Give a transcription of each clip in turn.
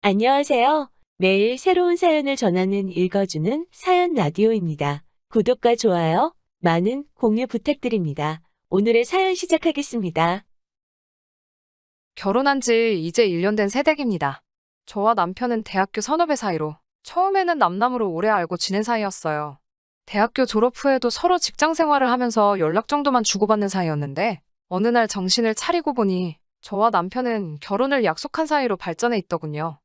안녕하세요. 매일 새로운 사연을 전하는 읽어주는 사연 라디오입니다. 구독과 좋아요, 많은 공유 부탁드립니다. 오늘의 사연 시작하겠습니다. 결혼한 지 이제 1년 된 새댁입니다. 저와 남편은 대학교 선후배 사이로 처음에는 남남으로 오래 알고 지낸 사이였어요. 대학교 졸업 후에도 서로 직장 생활을 하면서 연락 정도만 주고받는 사이였는데 어느 날 정신을 차리고 보니 저와 남편은 결혼을 약속한 사이로 발전해 있더군요.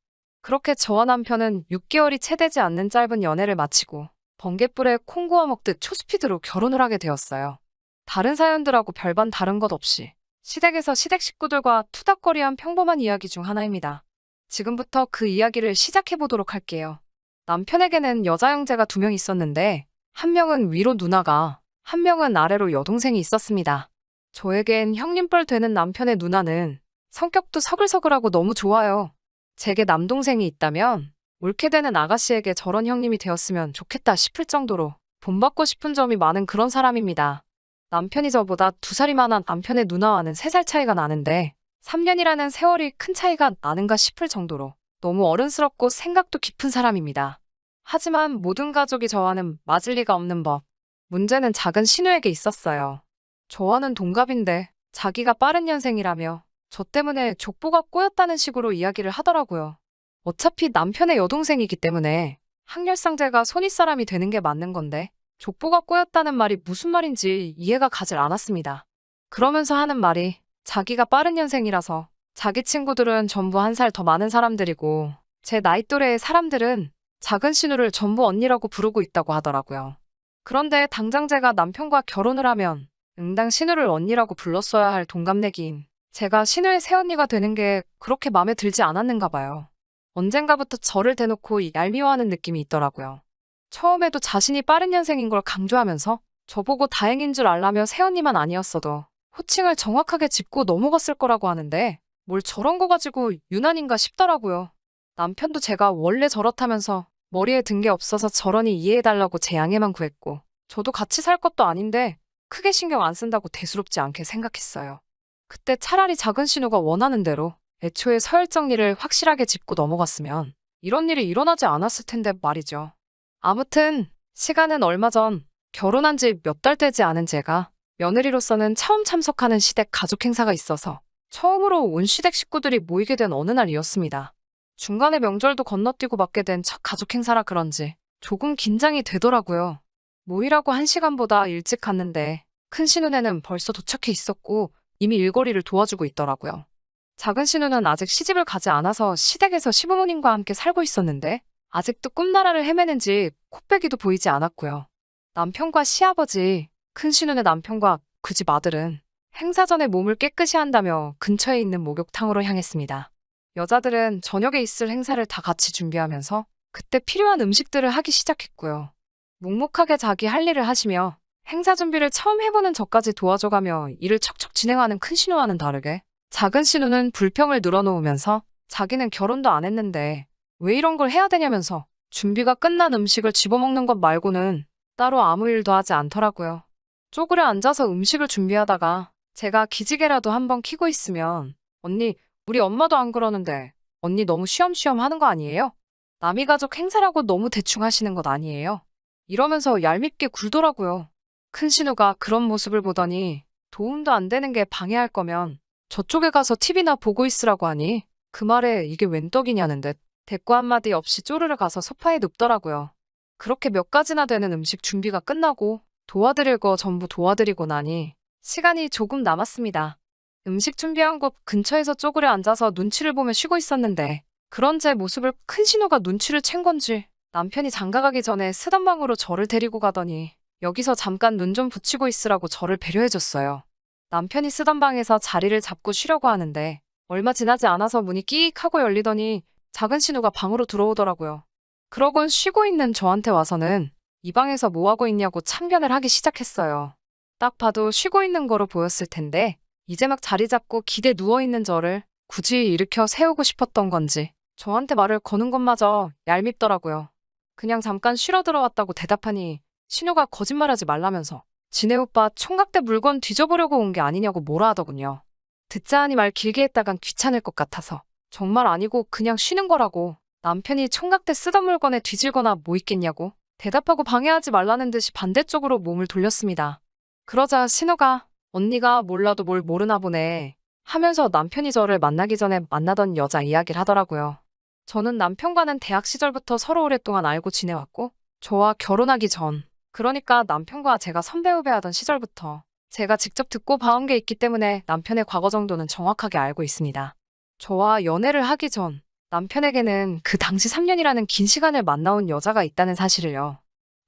그렇게 저와 남편은 6개월이 채 되지 않는 짧은 연애를 마치고 번갯불에 콩 구워 먹듯 초스피드로 결혼을 하게 되었어요. 다른 사연들하고 별반 다른 것 없이 시댁에서 시댁 식구들과 투닥거리한 평범한 이야기 중 하나입니다. 지금부터 그 이야기를 시작해 보도록 할게요. 남편에게는 여자 형제가 2명 있었는데 한 명은 위로 누나가, 한 명은 아래로 여동생이 있었습니다. 저에겐 형님뻘 되는 남편의 누나는 성격도 서글서글하고 너무 좋아요. 제게 남동생이 있다면 옳게 되는 아가씨에게 저런 형님이 되었으면 좋겠다 싶을 정도로 본받고 싶은 점이 많은 그런 사람입니다. 남편이 저보다 2살이 많은 남편의 누나와는 3살 차이가 나는데 3년이라는 세월이 큰 차이가 나는가 싶을 정도로 너무 어른스럽고 생각도 깊은 사람입니다. 하지만 모든 가족이 저와는 맞을 리가 없는 법. 문제는 작은 신우에게 있었어요. 저와는 동갑인데 자기가 빠른 년생이라며 저 때문에 족보가 꼬였다는 식으로 이야기를 하더라고요. 어차피 남편의 여동생이기 때문에 학렬상제가 손윗사람이 되는 게 맞는 건데 족보가 꼬였다는 말이 무슨 말인지 이해가 가질 않았습니다. 그러면서 하는 말이 자기가 빠른 년생이라서 자기 친구들은 전부 1살 더 많은 사람들이고 제 나이 또래의 사람들은 작은 신우를 전부 언니라고 부르고 있다고 하더라고요. 그런데 당장 제가 남편과 결혼을 하면 응당 신우를 언니라고 불렀어야 할 동갑내기인 제가 신우의 새언니가 되는 게 그렇게 마음에 들지 않았는가 봐요. 언젠가부터 저를 대놓고 얄미워하는 느낌이 있더라고요. 처음에도 자신이 빠른 년생인 걸 강조하면서 저보고 다행인 줄 알라며 새언니만 아니었어도 호칭을 정확하게 짚고 넘어갔을 거라고 하는데 뭘 저런 거 가지고 유난인가 싶더라고요. 남편도 제가 원래 저렇다면서 머리에 든 게 없어서 저러니 이해해달라고 제 양해만 구했고 저도 같이 살 것도 아닌데 크게 신경 안 쓴다고 대수롭지 않게 생각했어요. 그때 차라리 작은 신우가 원하는 대로 애초에 서열 정리를 확실하게 짚고 넘어갔으면 이런 일이 일어나지 않았을 텐데 말이죠. 아무튼 시간은 얼마 전 결혼한 지 몇 달 되지 않은 제가 며느리로서는 처음 참석하는 시댁 가족 행사가 있어서 처음으로 온 시댁 식구들이 모이게 된 어느 날이었습니다. 중간에 명절도 건너뛰고 맞게 된 첫 가족 행사라 그런지 조금 긴장이 되더라고요. 모이라고 1시간보다 일찍 갔는데 큰 신우네는 벌써 도착해 있었고 이미 일거리를 도와주고 있더라고요. 작은 신우는 아직 시집을 가지 않아서 시댁에서 시부모님과 함께 살고 있었는데 아직도 꿈나라를 헤매는지 코빼기도 보이지 않았고요. 남편과 시아버지, 큰 신우네 남편과 그 집 아들은 행사 전에 몸을 깨끗이 한다며 근처에 있는 목욕탕으로 향했습니다. 여자들은 저녁에 있을 행사를 다 같이 준비하면서 그때 필요한 음식들을 하기 시작했고요. 묵묵하게 자기 할 일을 하시며 행사 준비를 처음 해보는 저까지 도와줘가며 일을 척척 진행하는 큰 신우와는 다르게 작은 신우는 불평을 늘어놓으면서 자기는 결혼도 안 했는데 왜 이런 걸 해야 되냐면서 준비가 끝난 음식을 집어먹는 것 말고는 따로 아무 일도 하지 않더라고요. 쪼그려 앉아서 음식을 준비하다가 제가 기지개라도 한번 켜고 있으면 언니, 우리 엄마도 안 그러는데 언니 너무 쉬엄쉬엄 하는 거 아니에요? 남이 가족 행사라고 너무 대충 하시는 것 아니에요? 이러면서 얄밉게 굴더라고요. 큰 신우가 그런 모습을 보더니 도움도 안 되는 게 방해할 거면 저쪽에 가서 TV나 보고 있으라고 하니 그 말에 이게 웬 떡이냐는 듯 대꾸 한마디 없이 쪼르르 가서 소파에 눕더라고요. 그렇게 몇 가지나 되는 음식 준비가 끝나고 도와드릴 거 전부 도와드리고 나니 시간이 조금 남았습니다. 음식 준비한 곳 근처에서 쪼그려 앉아서 눈치를 보며 쉬고 있었는데 그런 제 모습을 큰 신우가 눈치를 챈 건지 남편이 장가가기 전에 쓰던 방으로 저를 데리고 가더니 여기서 잠깐 눈 좀 붙이고 있으라고 저를 배려해줬어요. 남편이 쓰던 방에서 자리를 잡고 쉬려고 하는데 얼마 지나지 않아서 문이 끼익 하고 열리더니 작은 신우가 방으로 들어오더라고요. 그러곤 쉬고 있는 저한테 와서는 이 방에서 뭐 하고 있냐고 참견을 하기 시작했어요. 딱 봐도 쉬고 있는 거로 보였을 텐데 이제 막 자리 잡고 기대 누워있는 저를 굳이 일으켜 세우고 싶었던 건지 저한테 말을 거는 것마저 얄밉더라고요. 그냥 잠깐 쉬러 들어왔다고 대답하니 신우가 거짓말하지 말라면서 지네 오빠 총각대 물건 뒤져보려고 온 게 아니냐고 뭐라 하더군요. 듣자 하니 말 길게 했다간 귀찮을 것 같아서 정말 아니고 그냥 쉬는 거라고. 남편이 총각 때 쓰던 물건에 뒤질거나 뭐 있겠냐고. 대답하고 방해하지 말라는 듯이 반대쪽으로 몸을 돌렸습니다. 그러자 신우가 언니가 몰라도 뭘 모르나 보네 하면서 남편이 저를 만나기 전에 만나던 여자 이야기를 하더라고요. 저는 남편과는 대학 시절부터 서로 오랫동안 알고 지내왔고 저와 결혼하기 전, 그러니까 남편과 제가 선배 후배하던 시절부터 제가 직접 듣고 봐온 게 있기 때문에 남편의 과거 정도는 정확하게 알고 있습니다. 저와 연애를 하기 전 남편에게는 그 당시 3년이라는 긴 시간을 만나온 여자가 있다는 사실을요.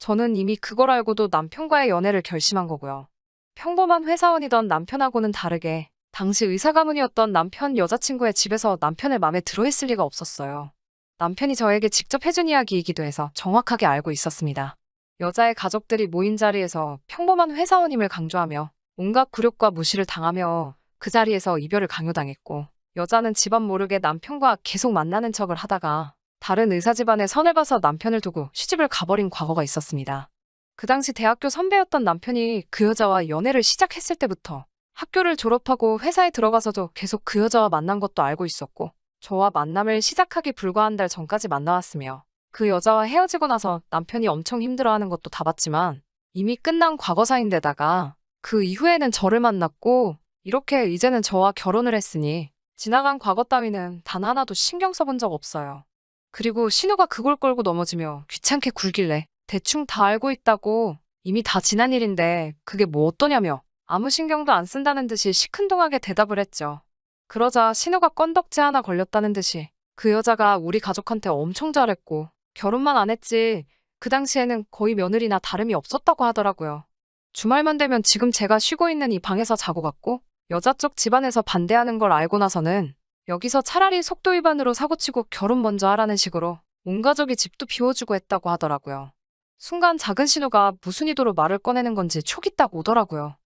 저는 이미 그걸 알고도 남편과의 연애를 결심한 거고요. 평범한 회사원이던 남편하고는 다르게 당시 의사가문이었던 남편 여자친구의 집에서 남편을 마음에 들어 했을 리가 없었어요. 남편이 저에게 직접 해준 이야기이기도 해서 정확하게 알고 있었습니다. 여자의 가족들이 모인 자리에서 평범한 회사원임을 강조하며 온갖 굴욕과 무시를 당하며 그 자리에서 이별을 강요당했고 여자는 집안 모르게 남편과 계속 만나는 척을 하다가 다른 의사 집안에 선을 봐서 남편을 두고 시집을 가버린 과거가 있었습니다. 그 당시 대학교 선배였던 남편이 그 여자와 연애를 시작했을 때부터 학교를 졸업하고 회사에 들어가서도 계속 그 여자와 만난 것도 알고 있었고 저와 만남을 시작하기 불과 한 달 전까지 만나왔으며 그 여자와 헤어지고 나서 남편이 엄청 힘들어하는 것도 다 봤지만 이미 끝난 과거사인데다가 그 이후에는 저를 만났고 이렇게 이제는 저와 결혼을 했으니 지나간 과거 따위는 단 하나도 신경 써본 적 없어요. 그리고 신우가 그걸 끌고 넘어지며 귀찮게 굴길래 대충 다 알고 있다고 이미 다 지난 일인데 그게 뭐 어떠냐며 아무 신경도 안 쓴다는 듯이 시큰둥하게 대답을 했죠. 그러자 신우가 건덕지 하나 걸렸다는 듯이 그 여자가 우리 가족한테 엄청 잘했고 결혼만 안 했지 그 당시에는 거의 며느리나 다름이 없었다고 하더라고요. 주말만 되면 지금 제가 쉬고 있는 이 방에서 자고 갔고 여자 쪽 집안에서 반대하는 걸 알고 나서는 여기서 차라리 속도 위반으로 사고치고 결혼 먼저 하라는 식으로 온 가족이 집도 비워주고 했다고 하더라고요. 순간 작은 신우가 무슨 의도로 말을 꺼내는 건지 촉이 딱 오더라고요.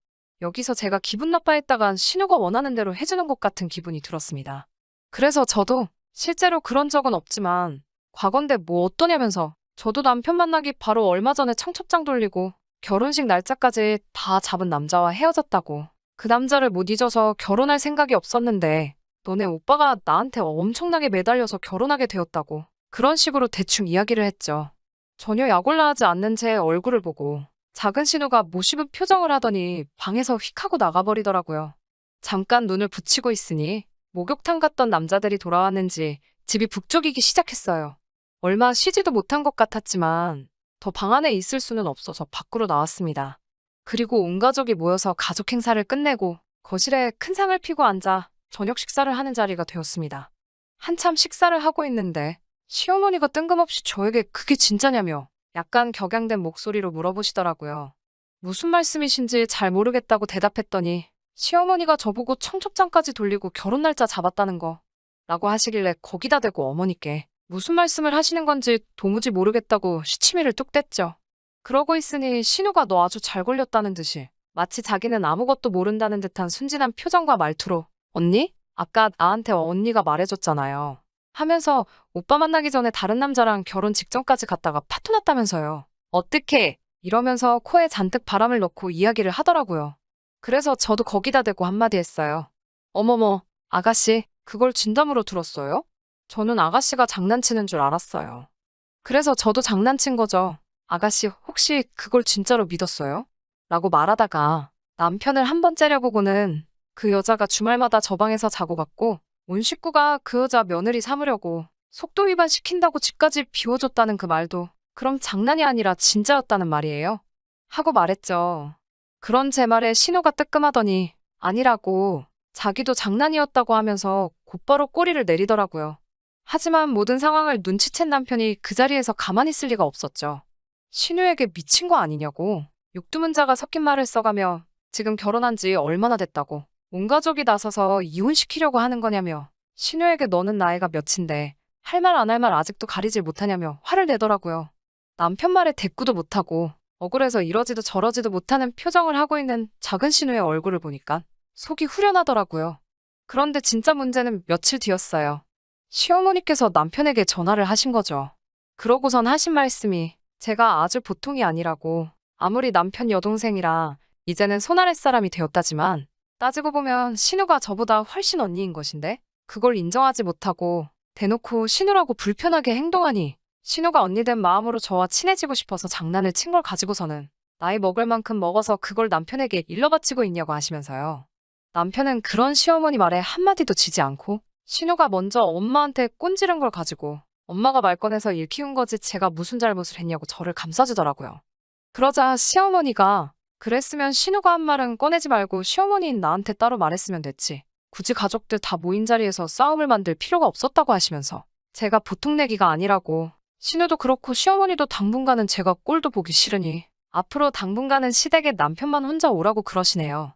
여기서 제가 기분 나빠했다간 신우가 원하는 대로 해주는 것 같은 기분이 들었습니다. 그래서 저도 실제로 그런 적은 없지만 과건데 뭐 어떠냐면서 저도 남편 만나기 바로 얼마 전에 청첩장 돌리고 결혼식 날짜까지 다 잡은 남자와 헤어졌다고 그 남자를 못 잊어서 결혼할 생각이 없었는데 너네 오빠가 나한테 엄청나게 매달려서 결혼하게 되었다고 그런 식으로 대충 이야기를 했죠. 전혀 약올라하지 않는 제 얼굴을 보고 작은 신우가 모시는 표정을 하더니 방에서 휙 하고 나가버리더라고요. 잠깐 눈을 붙이고 있으니 목욕탕 갔던 남자들이 돌아왔는지 집이 북적이기 시작했어요. 얼마 쉬지도 못한 것 같았지만 더 방 안에 있을 수는 없어서 밖으로 나왔습니다. 그리고 온 가족이 모여서 가족 행사를 끝내고 거실에 큰 상을 피고 앉아 저녁 식사를 하는 자리가 되었습니다. 한참 식사를 하고 있는데 시어머니가 뜬금없이 저에게 그게 진짜냐며 약간 격양된 목소리로 물어보시더라고요. 무슨 말씀이신지 잘 모르겠다고 대답했더니 시어머니가 저보고 청첩장까지 돌리고 결혼 날짜 잡았다는 거 라고 하시길래 거기다 대고 어머니께 무슨 말씀을 하시는 건지 도무지 모르겠다고 시치미를 뚝 뗐죠. 그러고 있으니 신우가 너 아주 잘 걸렸다는 듯이 마치 자기는 아무것도 모른다는 듯한 순진한 표정과 말투로 언니? 아까 나한테 언니가 말해줬잖아요. 하면서 오빠 만나기 전에 다른 남자랑 결혼 직전까지 갔다가 파토 났다면서요. 어떡해? 이러면서 코에 잔뜩 바람을 넣고 이야기를 하더라고요. 그래서 저도 거기다 대고 한마디 했어요. 어머머, 아가씨, 그걸 진담으로 들었어요? 저는 아가씨가 장난치는 줄 알았어요. 그래서 저도 장난친 거죠. 아가씨, 혹시 그걸 진짜로 믿었어요? 라고 말하다가 남편을 한번 째려보고는 그 여자가 주말마다 저 방에서 자고 갔고 온 식구가 그 여자 며느리 삼으려고 속도 위반 시킨다고 집까지 비워줬다는 그 말도 그럼 장난이 아니라 진짜였다는 말이에요? 하고 말했죠. 그런 제 말에 신우가 뜨끔하더니 아니라고 자기도 장난이었다고 하면서 곧바로 꼬리를 내리더라고요. 하지만 모든 상황을 눈치챈 남편이 그 자리에서 가만히 있을 리가 없었죠. 신우에게 미친 거 아니냐고 육두문자가 섞인 말을 써가며 지금 결혼한 지 얼마나 됐다고 온 가족이 나서서 이혼시키려고 하는 거냐며 신우에게 너는 나이가 몇인데 할 말 안 할 말 아직도 가리질 못하냐며 화를 내더라고요. 남편 말에 대꾸도 못하고 억울해서 이러지도 저러지도 못하는 표정을 하고 있는 작은 신우의 얼굴을 보니까 속이 후련하더라고요. 그런데 진짜 문제는 며칠 뒤였어요. 시어머니께서 남편에게 전화를 하신 거죠. 그러고선 하신 말씀이 제가 아주 보통이 아니라고 아무리 남편 여동생이라 이제는 손아랫 사람이 되었다지만 따지고 보면 신우가 저보다 훨씬 언니인 것인데 그걸 인정하지 못하고 대놓고 신우라고 불편하게 행동하니 신우가 언니 된 마음으로 저와 친해지고 싶어서 장난을 친 걸 가지고서는 나이 먹을 만큼 먹어서 그걸 남편에게 일러바치고 있냐고 하시면서요. 남편은 그런 시어머니 말에 한마디도 지지 않고 신우가 먼저 엄마한테 꼰지른 걸 가지고 엄마가 말 꺼내서 일 키운 거지 제가 무슨 잘못을 했냐고 저를 감싸주더라고요. 그러자 시어머니가 그랬으면 신우가 한 말은 꺼내지 말고 시어머니인 나한테 따로 말했으면 됐지. 굳이 가족들 다 모인 자리에서 싸움을 만들 필요가 없었다고 하시면서 제가 보통 내기가 아니라고 신우도 그렇고 시어머니도 당분간은 제가 꼴도 보기 싫으니 앞으로 당분간은 시댁에 남편만 혼자 오라고 그러시네요.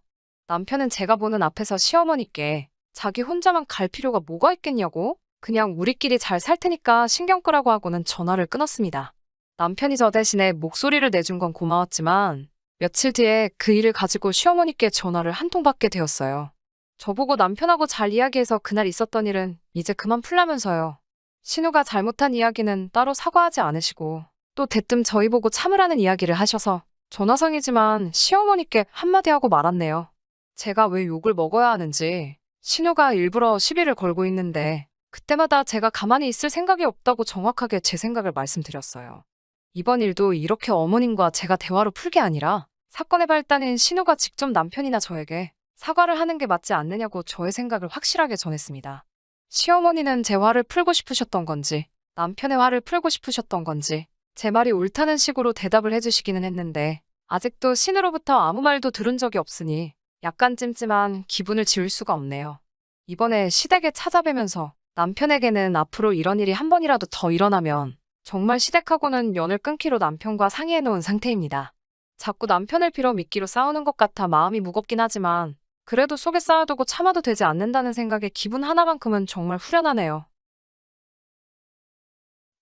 남편은 제가 보는 앞에서 시어머니께 자기 혼자만 갈 필요가 뭐가 있겠냐고 그냥 우리끼리 잘 살 테니까 신경 끄라고 하고는 전화를 끊었습니다. 남편이 저 대신에 목소리를 내준 건 고마웠지만 며칠 뒤에 그 일을 가지고 시어머니께 전화를 한 통 받게 되었어요. 저보고 남편하고 잘 이야기해서 그날 있었던 일은 이제 그만 풀라면서요. 신우가 잘못한 이야기는 따로 사과하지 않으시고 또 대뜸 저희 보고 참으라는 이야기를 하셔서 전화성이지만 시어머니께 한마디 하고 말았네요. 제가 왜 욕을 먹어야 하는지 신우가 일부러 시비를 걸고 있는데 그때마다 제가 가만히 있을 생각이 없다고 정확하게 제 생각을 말씀드렸어요. 이번 일도 이렇게 어머님과 제가 대화로 풀 게 아니라 사건의 발단인 신우가 직접 남편이나 저에게 사과를 하는 게 맞지 않느냐고 저의 생각을 확실하게 전했습니다. 시어머니는 제 화를 풀고 싶으셨던 건지 남편의 화를 풀고 싶으셨던 건지 제 말이 옳다는 식으로 대답을 해주시기는 했는데 아직도 신우로부터 아무 말도 들은 적이 없으니 약간 찜찜한 기분을 지울 수가 없네요. 이번에 시댁에 찾아뵈면서 남편에게는 앞으로 이런 일이 한 번이라도 더 일어나면 정말 시댁하고는 연을 끊기로 남편과 상의해 놓은 상태입니다. 자꾸 남편을 빌어 미끼로 싸우는 것 같아 마음이 무겁긴 하지만 그래도 속에 쌓아두고 참아도 되지 않는다는 생각에 기분 하나만큼은 정말 후련하네요.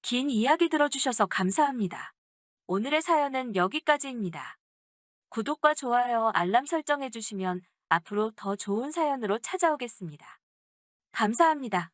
긴 이야기 들어주셔서 감사합니다. 오늘의 사연은 여기까지입니다. 구독과 좋아요, 알람 설정해주시면 앞으로 더 좋은 사연으로 찾아오겠습니다. 감사합니다.